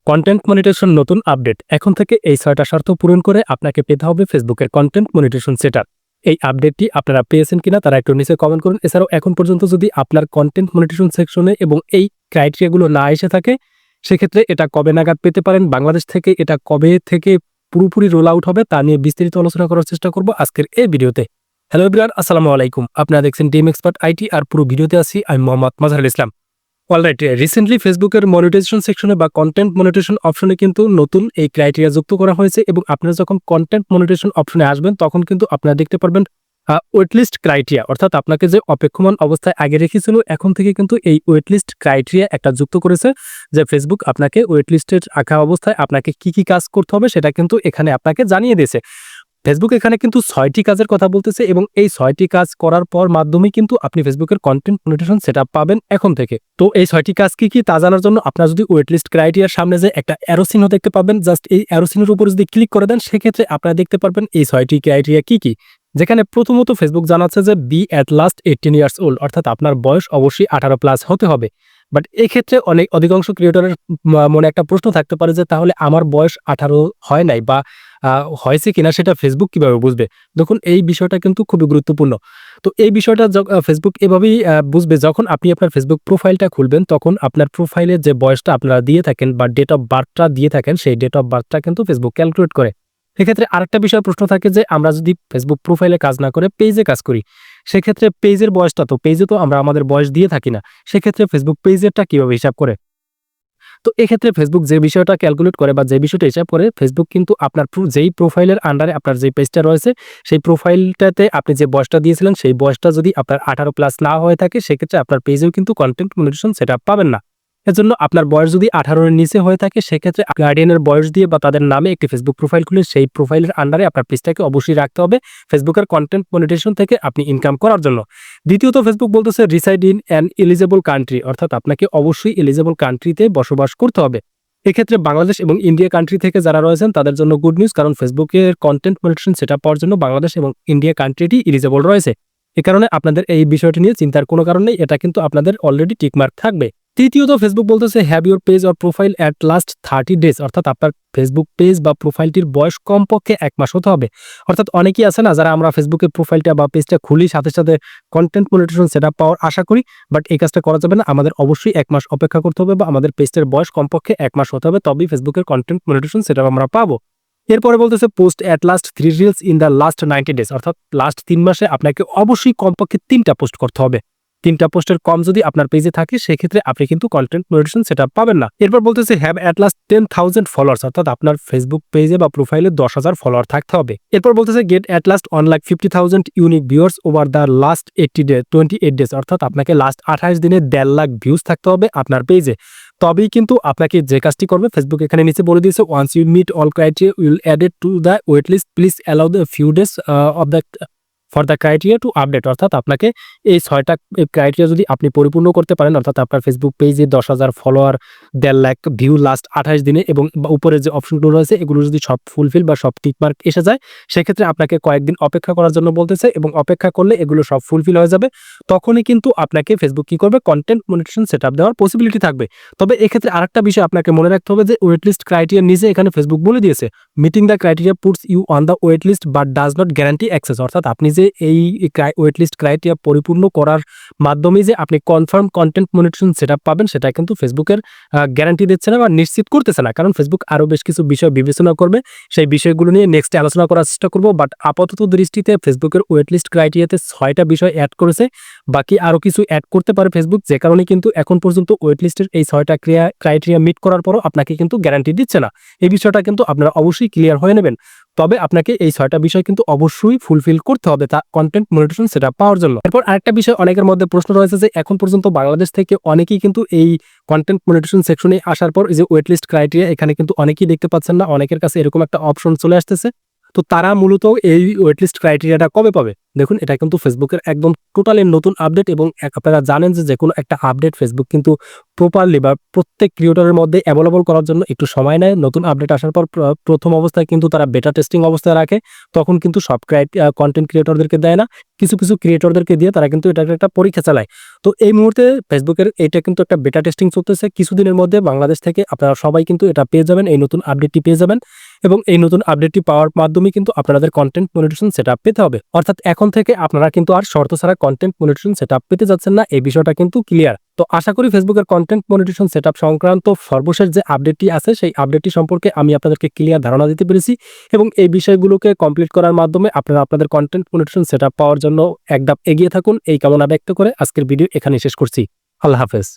Content monetization নতুন update. এখন থেকে এই ৬টা শর্ত পূরণ করে আপনাকে পেতে হবে ফেসবুকের কন্টেন্ট মনিটাইজেশন সেটআপ। এই আপডেটটি আপনারা পেয়েছেন কিনা তারা একটু নিচে কমেন্ট করুন। এছাড়াও এখন পর্যন্ত যদি আপনার কন্টেন্ট মনিটাইজেশন সেকশনে এবং এই ক্রাইটেরিয়াগুলো না এসে থাকে, সেক্ষেত্রে এটা কবে নাগাদ পেতে পারেন, বাংলাদেশ থেকে এটা কবে থেকে পুরোপুরি রোল আউট হবে তা নিয়ে বিস্তারিত আলোচনা করার চেষ্টা করব আজকের এই ভিডিওতে। হ্যালো এভরিওয়ান, আসসালামু আলাইকুম। আপনারা দেখছেন টিম এক্সপার্ট আইটি আর পুরো ভিডিওতে আছি আমি মোহাম্মদ মাজহারুল ইসলাম। অলরাইট, রিসেন্টলি ফেসবুকের মনিটাইজেশন সেকশনে বা কন্টেন্ট মনিটাইজেশন অপশনে কিন্তু নতুন এই ক্রাইটেরিয়া যুক্ত করা হয়েছে এবং আপনারা যখন কন্টেন্ট মনিটাইজেশন অপশনে আসবেন তখন কিন্তু আপনারা দেখতে পারবেন ওয়েটলিস্ট ক্রাইটেরিয়া, অর্থাৎ আপনাকে যে অপেক্ষমান অবস্থায় আগে রেখেছিল এখন থেকে কিন্তু এই ওয়েটলিস্ট ক্রাইটেরিয়া একটা যুক্ত করেছে, যে ফেসবুক আপনাকে ওয়েটলিস্টের রাখা অবস্থায় আপনাকে কি কাজ করতে হবে সেটা কিন্তু এখানে আপনাকে জানিয়ে দিয়েছে। ফেসবুক এখানে কিন্তু ৬টি কাজের কথা বলতেছে এবং এই ৬টি কাজ করার পর মাধ্যমেই কিন্তু আপনি ফেসবুকের কন্টেন্ট মনিটাইজেশন সেটআপ পাবেন এখন থেকে। তো এই ৬টি কাজ কি তা জানার জন্য আপনারা যদি ওয়েটলিস্ট ক্রাইটেরিয়ার সামনে যে একটা অ্যারো চিহ্ন দেখতে পাবেন, জাস্ট এই অ্যারো চিহ্নের উপর যদি ক্লিক করে দেন সেক্ষেত্রে আপনারা দেখতে পারবেন এই ৬টি ক্রাইটেরিয়া কি। যেখানে প্রথমত ফেসবুক জানাচ্ছে যে be at least 18 years old, অর্থাৎ আপনার বয়স অবশ্যই 18+ হতে হবে। বাট এক্ষেত্রে অধিকাংশ ক্রিয়েটরের মনে একটা প্রশ্ন থাকতে পারে যে তাহলে আমার বয়স 18 হয় নাই বা হয়েছে কিনা সেটা ফেসবুক কিভাবে বুঝবে। দেখুন, এই বিষয়টা কিন্তু খুবই গুরুত্বপূর্ণ। তো এই বিষয়টা ফেসবুক এভাবেই বুঝবে, যখন আপনি আপনার ফেসবুক প্রোফাইলটা খুলবেন তখন আপনার প্রোফাইলের যে বয়সটা আপনারা দিয়ে থাকেন বা ডেট অফ বার্থটা দিয়ে থাকেন সেই ডেট অফ বার্থটা কিন্তু ফেসবুক ক্যালকুলেট করে। এক্ষেত্রে আরেকটা বিষয় প্রশ্ন থাকে যে আমরা যদি ফেসবুক প্রোফাইলে কাজ না করে পেজে কাজ করি, সেক্ষেত্রে পেজের বয়সটা তো পেজে তো আমরা আমাদের বয়স দিয়ে থাকি না, সেক্ষেত্রে ফেসবুক পেজেরটা কিভাবে হিসাব করে। তো এক্ষেত্রে ফেসবুক যে বিষয়টা ক্যালকুলেট করে বা যে বিষয়টা হিসাব করে, ফেসবুক কিন্তু আপনার যেই প্রোফাইলের আন্ডারে আপনার যে পেজটা রয়েছে সেই প্রোফাইলটাতে আপনি যে বয়সটা দিয়েছিলেন সেই বয়সটা যদি আপনার 18+ না হয়ে থাকে সেক্ষেত্রে আপনার পেজেও কিন্তু কন্টেন্ট মনিটাইজেশন সেটআপ পাবেন না। এজন্য আপনার বয়স যদি 18 এর নিচে হয়ে থাকে সেক্ষেত্রে গার্ডিয়ানের বয়স দিয়ে বা তাদের নামে একটি ফেসবুক প্রোফাইল খুলে সেই প্রোফাইলের আন্ডারে আপনার পেজটাকে অবশ্যই রাখতে হবে ফেসবুকের কন্টেন্ট মনিটাইজেশন থেকে আপনি ইনকাম করার জন্য। দ্বিতীয়ত ফেসবুক বলতেছে reside in an eligible country, অর্থাৎ আপনাকে অবশ্যই এলিজেবল কান্ট্রিতে বসবাস করতে হবে। এক্ষেত্রে বাংলাদেশ এবং ইন্ডিয়া কান্ট্রি থেকে যারা রয়েছেন তাদের জন্য গুড নিউজ, কারণ ফেসবুকের কন্টেন্ট মনিটাইজেশন সেটআপ পাওয়ার জন্য বাংলাদেশ এবং ইন্ডিয়া কান্ট্রিটি এলিজেবল রয়েছে। এ কারণে আপনাদের এই বিষয়টি নিয়ে চিন্তার কোনো কারণ নেই, এটা কিন্তু আপনাদের অলরেডি টিকমার্ক থাকবে। তৃতীয়ত ফেসবুক বলতেছে have your page or profile at last 30 days, অর্থাৎ আপনার ফেসবুক পেজ বা প্রোফাইলটির বয়স কমপক্ষে 1 মাস হতে হবে। অর্থাৎ অনেকেই আছে না যারা আমরা ফেসবুকের প্রোফাইলটা বা পেজটা খুলি সাথে সাথে কন্টেন্ট মনিটাইজেশন সেটআপ পাওয়ার আশা করি, বাট এই কাজটা করা যাবে না। আমাদের অবশ্যই 1 মাস অপেক্ষা করতে হবে বা আমাদের পেজটার বয়স কমপক্ষে 1 মাস হতে হবে, তবেই ফেসবুকের কন্টেন্ট মনিটাইজেশন সেটআপ আমরা পাবো। এরপরে বলতেছে post at last 3 reels in the last 90 days, অর্থাৎ লাস্ট 3 মাসে আপনাকে অবশ্যই কমপক্ষে 3টা পোস্ট করতে হবে। 3টা পোস্টের কম যদি আপনার পেজে থাকে সেক্ষেত্রে আপনি কিন্তু কন্টেন্ট মনিটাইজেশন সেটআপ পাবেন না। এরপর বলতেছে হ্যাভ অ্যাট লাস্ট 10,000 ফলোয়ার্স, অর্থাৎ আপনার ফেসবুক পেজে বা প্রোফাইলে 10,000 ফলোয়ার থাকতে হবে। এরপর বলতেছে get at least 1,50,000 unique viewers over the last 28 ডেজ, অর্থাৎ আপনাকে লাস্ট 28 দিনে 1.5 লাখ ভিউজ থাকতে হবে আপনার পেজে, তবেই কিন্তু আপনাকে যে কাজটি করবে ফেসবুক এখানে নিচে বলে দিয়েছে once you meet all criteria will added to the wait list, please allow the few days of the for the criteria to update, অর্থাৎ আপনাকে এই 6টা ক্রাইটেরিয়া যদি আপনি পরিপূর্ণ করতে পারেন, অর্থাৎ আপনার ফেসবুক পেজে 10,000 ফলোয়ার, 1.5 লাখ ভিউ লাস্ট 28 দিনে এবং উপরে যে অপশনগুলো রয়েছে এগুলো যদি সব ফুলফিল বা সব টিকমার্ক এসে যায় সেক্ষেত্রে আপনাকে কয়েকদিন অপেক্ষা করার জন্য বলতেছে এবং অপেক্ষা করলে এগুলো সব ফুলফিল হয়ে যাবে, তখনই কিন্তু আপনাকে ফেসবুক কি করবে কন্টেন্ট মনিটাইজেশন সেটআপ দেওয়ার পসিবিলিটি থাকবে। তবে এক্ষেত্রে আরেকটা বিষয় আপনাকে মনে রাখতে হবে যে ওয়েট লিস্ট ক্রাইটেরিয়া নিজে এখানে ফেসবুক বলে দিয়েছে meeting the criteria puts you on the wait list but does not guarantee access, অর্থাৎ আপনি যে এই ওয়েট লিস্ট ক্রাইটেরিয়া পরিপূর্ণ করার মাধ্যমে যে আপনি কনফার্ম কন্টেন্ট মনিটাইজেশন সেটআপ পাবেন সেটা কিন্তু ফেসবুকের গ্যারান্টি দিচ্ছে না বা নিশ্চিত করতেছে না, কারণ ফেসবুক আরও বেশ কিছু বিষয় বিবেচনা করবে, সেই বিষয়গুলো নিয়ে নেক্সট আলোচনা করার চেষ্টা করব। বাট আপাতত দৃষ্টিতে ফেসবুকের ওয়েট লিস্ট ক্রাইটেরিয়াতে 6টা বিষয় অ্যাড করেছে, বাকি আরও কিছু অ্যাড করতে পারে ফেসবুক, যে কারণে কিন্তু এখন পর্যন্ত ওয়েট লিস্টের এই 6টা ক্রাইটেরিয়া মিট করার পরও আপনাকে কিন্তু গ্যারান্টি দিচ্ছে না। এই বিষয়টা কিন্তু আপনারা অবশ্যই ক্লিয়ার হয়ে নেবেন। তবে আপনাকে এই 6টা বিষয় কিন্তু অবশ্যই ফুলফিল করতে হবে তা কন্টেন্ট মনিটাইজেশন সেটআপ পাওয়ার জন্য। এরপর আরেকটা বিষয় অনেকের মধ্যে প্রশ্ন রয়েছে যে এখন পর্যন্ত বাংলাদেশ থেকে অনেকেই কিন্তু এই কন্টেন্ট মনিটাইজেশন সেকশনে আসার পর এই যে ওয়েট লিস্ট ক্রাইটেরিয়া এখানে কিন্তু অনেকেই দেখতে পাচ্ছেন না, অনেকের কাছে এরকম একটা অপশন চলে আসতেছে। তো তারা মূলত এই ওয়েটলিস্ট ক্রাইটেরিয়াটা কবে পাবে? দেখুন, এটা কিন্তু ফেসবুকের একদম টোটালি নতুন আপডেট এবং আপনারা জানেন যে যেকোনো একটা আপডেট ফেসবুক কিন্তু প্রপারলি বা প্রত্যেক ক্রিয়েটরের মধ্যে অ্যাভেলেবল করার জন্য একটু সময় নেয়। নতুন আপডেট আসার পর প্রথম অবস্থায় কিন্তু তারা বেটা টেস্টিং অবস্থায় রাখে। তখন কিন্তু সব কনটেন্ট ক্রিয়েটরদেরকে দেয় না। কিছু ক্রিয়েটরদেরকে দিয়ে তারা কিন্তু এটাকে একটা পরীক্ষা চালায়। তো এই মুহূর্তে ফেসবুকের এটা কিন্তু একটা বেটা টেস্টিং চলতেছে। কিছুদিনের মধ্যে বাংলাদেশ থেকে আপনারা সবাই কিন্তু এটা পেয়ে যাবেন, এই নতুন আপডেটটি পেয়ে যাবেন এবং এই নতুন আপডেটটি পাওয়ার মাধ্যমে কিন্তু আপনাদের কনটেন্ট মনিটাইজেশন সেটআপ পেতে হবে। অর্থাৎ এখন থেকে আপনারা কিন্তু আর শর্ত ছাড়া কনটেন্ট মনিটাইজেশন সেটআপ পেতে যাচ্ছেন না, এই বিষয়টা কিন্তু ক্লিয়ার। তো আশা করি ফেসবুকের কনটেন্ট মনিটাইজেশন সেটআপ সংক্রান্ত সর্বশেষ যে আপডেটটি আছে সেই আপডেটটি সম্পর্কে আমি আপনাদেরকে ক্লিয়ার ধারণা দিতে পেরেছি এবং এই বিষয়গুলোকে কমপ্লিট করার মাধ্যমে আপনারা আপনাদের কনটেন্ট মনিটাইজেশন সেটআপ পাওয়ার জন্য এক ধাপ এগিয়ে থাকুন। এই কামনা ব্যক্ত করে আজকের ভিডিও এখানেই শেষ করছি। আল্লাহ হাফেজ।